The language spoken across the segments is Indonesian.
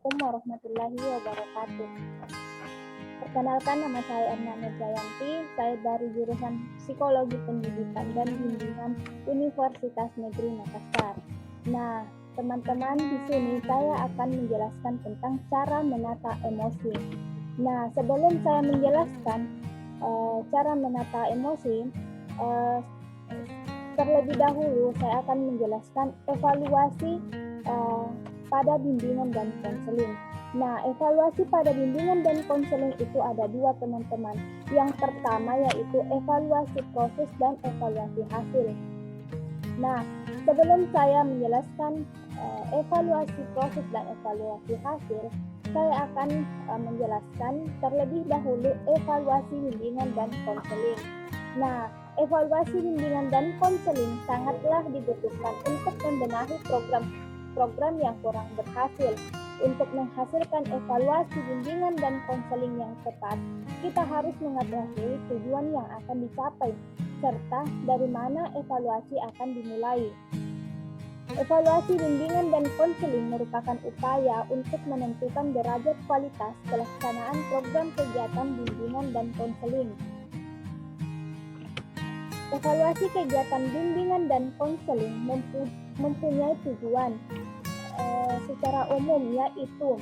Assalamualaikum warahmatullahi wabarakatuh. Perkenalkan, nama saya Erna Nurjayanti. Saya dari jurusan Psikologi Pendidikan dan Bimbingan Universitas Negeri Makassar. Nah, teman-teman, di sini saya akan menjelaskan tentang cara menata emosi. Nah, sebelum saya menjelaskan cara menata emosi, terlebih dahulu saya akan menjelaskan evaluasi pada bimbingan dan konseling. Nah, evaluasi pada bimbingan dan konseling itu ada dua, teman-teman. Yang pertama yaitu evaluasi proses dan evaluasi hasil. Nah, sebelum saya menjelaskan evaluasi proses dan evaluasi hasil, saya akan menjelaskan terlebih dahulu evaluasi bimbingan dan konseling. Nah, evaluasi bimbingan dan konseling sangatlah dibutuhkan untuk membenahi program yang kurang berhasil. Untuk menghasilkan evaluasi bimbingan dan konseling yang tepat, kita harus mengetahui tujuan yang akan dicapai, serta dari mana evaluasi akan dimulai. Evaluasi bimbingan dan konseling merupakan upaya untuk menentukan derajat kualitas pelaksanaan program kegiatan bimbingan dan konseling. Evaluasi kegiatan bimbingan dan konseling mempunyai tujuan secara umum, yaitu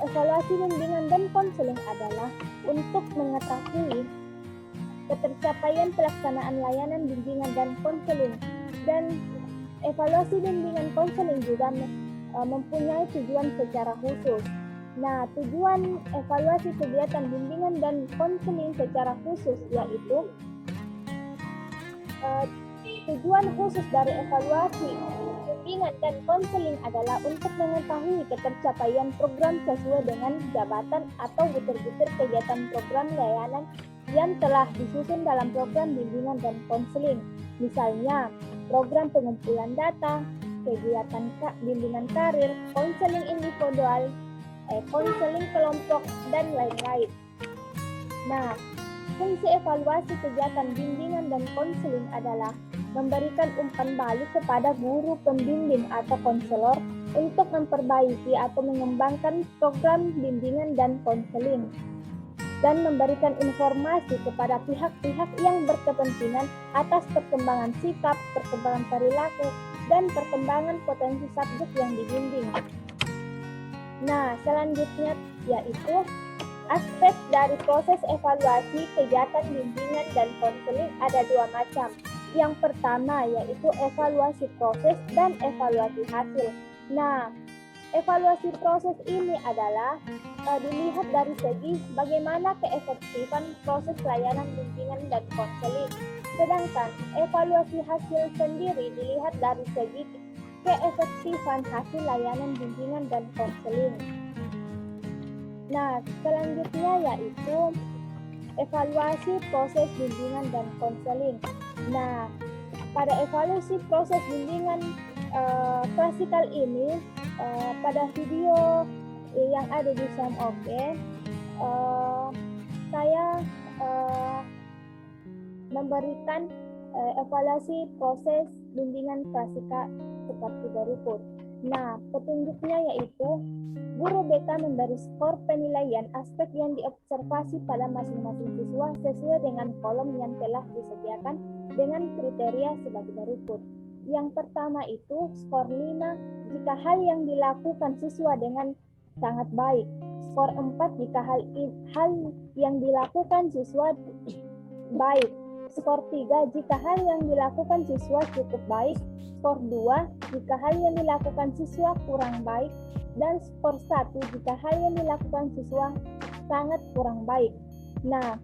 evaluasi bimbingan dan konseling adalah untuk mengetahui ketercapaian pelaksanaan layanan bimbingan dan konseling, dan evaluasi bimbingan konseling juga mempunyai tujuan secara khusus. Nah, tujuan evaluasi kegiatan bimbingan dan konseling secara khusus yaitu tujuan khusus dari evaluasi bimbingan dan konseling adalah untuk mengetahui ketercapaian program sesuai dengan jabatan atau butir-butir kegiatan program layanan yang telah disusun dalam program bimbingan dan konseling. Misalnya, program pengumpulan data, kegiatan bimbingan karir, konseling individual, konseling kelompok, dan lain-lain. Nah, fungsi evaluasi kegiatan bimbingan dan konseling adalah memberikan umpan balik kepada guru pembimbing atau konselor untuk memperbaiki atau mengembangkan program bimbingan dan konseling, dan memberikan informasi kepada pihak-pihak yang berkepentingan atas perkembangan sikap, perkembangan perilaku, dan perkembangan potensi subjek yang dibimbing. Nah, selanjutnya yaitu aspek dari proses evaluasi kegiatan bimbingan dan konseling ada dua macam. Yang pertama yaitu evaluasi proses dan evaluasi hasil. Nah, evaluasi proses ini adalah dilihat dari segi bagaimana keefektifan proses layanan bimbingan dan konseling. Sedangkan evaluasi hasil sendiri dilihat dari segi keefektifan hasil layanan bimbingan dan konseling. Nah, selanjutnya yaitu evaluasi proses bimbingan dan konseling. Nah, pada evaluasi proses bimbingan klasikal ini, pada video yang ada di SMOK, saya memberikan evaluasi proses bimbingan klasikal seperti berikut. Nah, petunjuknya yaitu guru BK memberi skor penilaian aspek yang diobservasi pada masing-masing siswa sesuai dengan kolom yang telah disediakan dengan kriteria sebagai berikut. Yang pertama itu skor 5 jika hal yang dilakukan siswa dengan sangat baik. Skor 4 jika hal yang dilakukan siswa baik. Skor 3 jika hal yang dilakukan siswa cukup baik. Skor 2 jika hal yang dilakukan siswa kurang baik. Dan skor 1 jika hal yang dilakukan siswa sangat kurang baik. Nah,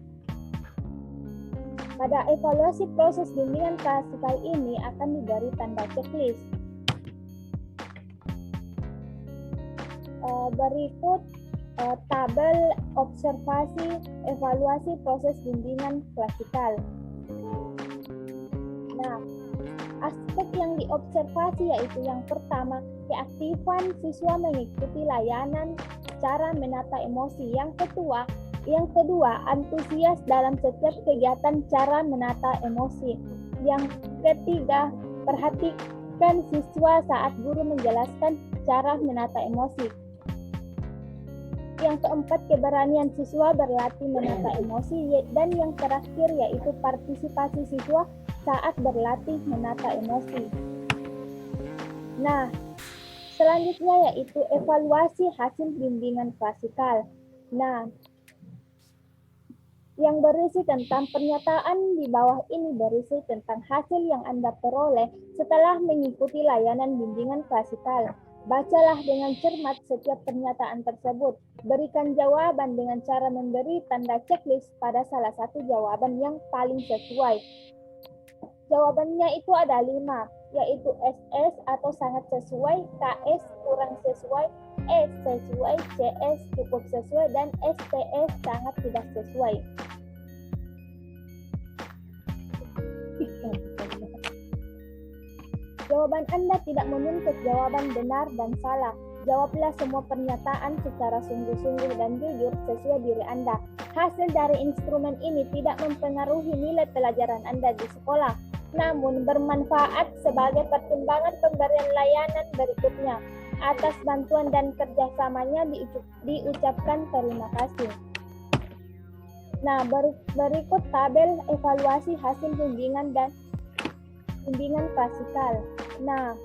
pada evaluasi proses bimbingan klasikal ini akan diberi tanda checklist. Berikut tabel observasi evaluasi proses bimbingan klasikal. Nah, aspek yang diobservasi yaitu yang pertama, keaktifan siswa mengikuti layanan, cara menata emosi. Yang kedua, antusias dalam setiap kegiatan cara menata emosi. Yang ketiga, melibatkan siswa saat guru menjelaskan cara menata emosi. Yang keempat, keberanian siswa berlatih menata emosi, dan yang terakhir yaitu partisipasi siswa saat berlatih menata emosi. Nah, selanjutnya yaitu evaluasi hasil bimbingan klasikal. Nah, yang berisi tentang pernyataan di bawah ini berisi tentang hasil yang Anda peroleh setelah mengikuti layanan bimbingan klasikal. Bacalah dengan cermat setiap pernyataan tersebut. Berikan jawaban dengan cara memberi tanda checklist pada salah satu jawaban yang paling sesuai. Jawabannya itu ada 5, yaitu SS atau sangat sesuai, KS kurang sesuai, S sesuai, CS cukup sesuai, dan STS sangat tidak sesuai. Jawaban Anda tidak menuntut jawaban benar dan salah. Jawablah semua pernyataan secara sungguh-sungguh dan jujur sesuai diri Anda. Hasil dari instrumen ini tidak mempengaruhi nilai pelajaran Anda di sekolah, namun bermanfaat sebagai pertimbangan pemberian layanan berikutnya. Atas bantuan dan kerjasamanya diucapkan terima kasih. Nah, berikut tabel evaluasi hasil bimbingan klasikal. Nah,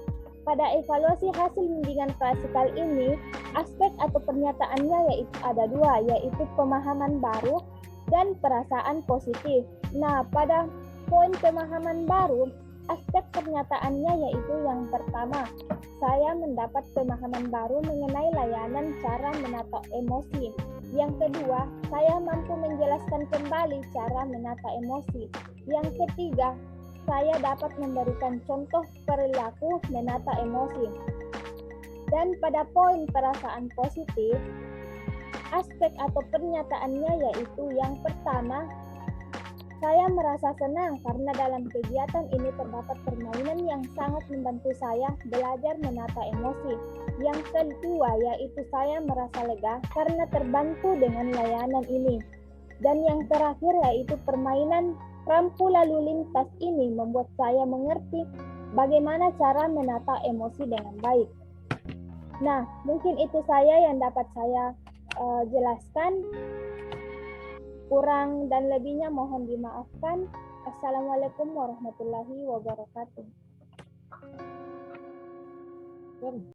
pada evaluasi hasil bimbingan klasikal ini, aspek atau pernyataannya yaitu ada 2, yaitu pemahaman baru dan perasaan positif. Nah, pada poin pemahaman baru, aspek pernyataannya yaitu yang pertama, saya mendapat pemahaman baru mengenai layanan cara menata emosi. Yang kedua, saya mampu menjelaskan kembali cara menata emosi. Yang ketiga, saya dapat memberikan contoh perilaku menata emosi. Dan pada poin perasaan positif, aspek atau pernyataannya yaitu yang pertama, saya merasa senang karena dalam kegiatan ini terdapat permainan yang sangat membantu saya belajar menata emosi. Yang kedua yaitu saya merasa lega karena terbantu dengan layanan ini. Dan yang terakhir yaitu permainan rampu lalu lintas ini membuat saya mengerti bagaimana cara menata emosi dengan baik. Nah, mungkin itu saya yang dapat saya jelaskan. Kurang dan lebihnya mohon dimaafkan. Assalamualaikum warahmatullahi wabarakatuh.